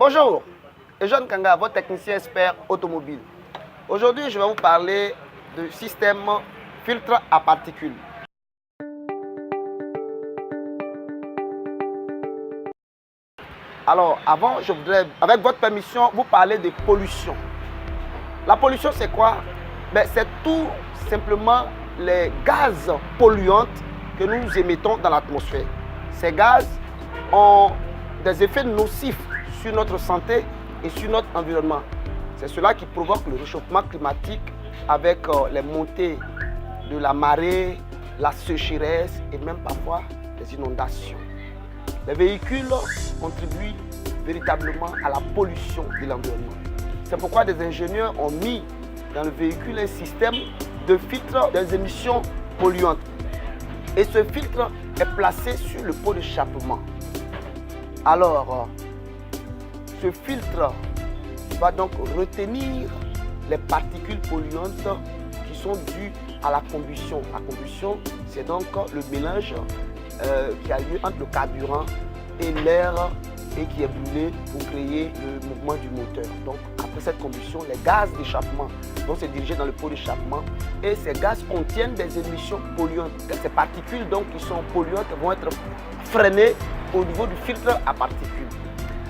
Bonjour, Ejon Kanga, votre technicien expert automobile. Aujourd'hui, je vais vous parler du système filtre à particules. Alors, avant, je voudrais, avec votre permission, vous parler de pollution. La pollution, c'est quoi? C'est tout simplement les gaz polluants que nous émettons dans l'atmosphère. Ces gaz ont des effets nocifs sur notre santé et sur notre environnement. C'est cela qui provoque le réchauffement climatique avec les montées de la marée, la sécheresse et même parfois les inondations. Les véhicules contribuent véritablement à la pollution de l'environnement. C'est pourquoi des ingénieurs ont mis dans le véhicule un système de filtre des émissions polluantes. Et ce filtre est placé sur le pot d'échappement. Alors, ce filtre va donc retenir les particules polluantes qui sont dues à la combustion. La combustion, c'est donc le mélange qui a lieu entre le carburant et l'air et qui est brûlé pour créer le mouvement du moteur. Donc, après cette combustion, les gaz d'échappement vont se diriger dans le pot d'échappement et ces gaz contiennent des émissions polluantes. Ces particules donc, qui sont polluantes vont être freinées au niveau du filtre à particules.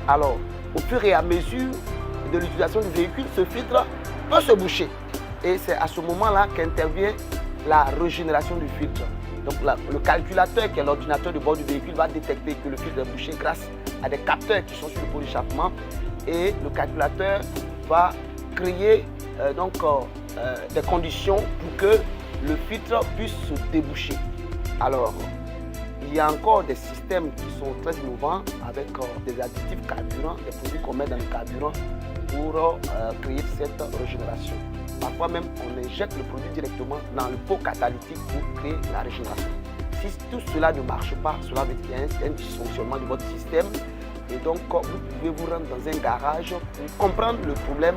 Alors, au fur et à mesure de l'utilisation du véhicule, ce filtre peut se boucher. Et c'est à ce moment-là qu'intervient la régénération du filtre. Donc le calculateur, qui est l'ordinateur de bord du véhicule, va détecter que le filtre est bouché grâce à des capteurs qui sont sur le pot d'échappement. Et le calculateur va créer des conditions pour que le filtre puisse se déboucher. Alors, il y a encore des systèmes qui sont très innovants avec des additifs carburants, des produits qu'on met dans le carburant pour créer cette régénération. Parfois même, on injecte le produit directement dans le pot catalytique pour créer la régénération. Si tout cela ne marche pas, cela veut dire qu'il y a un dysfonctionnement de votre système. Et donc, vous pouvez vous rendre dans un garage pour comprendre le problème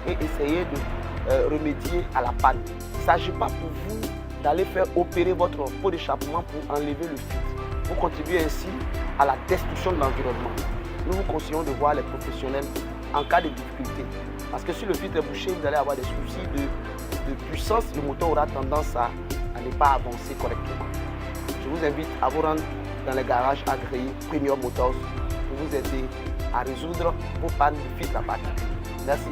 et essayer de remédier à la panne. Il ne s'agit pas pour vous d'aller faire opérer votre pot d'échappement pour enlever le filtre. Vous contribuez ainsi à la destruction de l'environnement. Nous vous conseillons de voir les professionnels en cas de difficulté. Parce que si le filtre est bouché, vous allez avoir des soucis de puissance. Le moteur aura tendance à ne pas avancer correctement. Je vous invite à vous rendre dans les garages agréés Premium Motors pour vous aider à résoudre vos pannes de filtre à particules. Merci.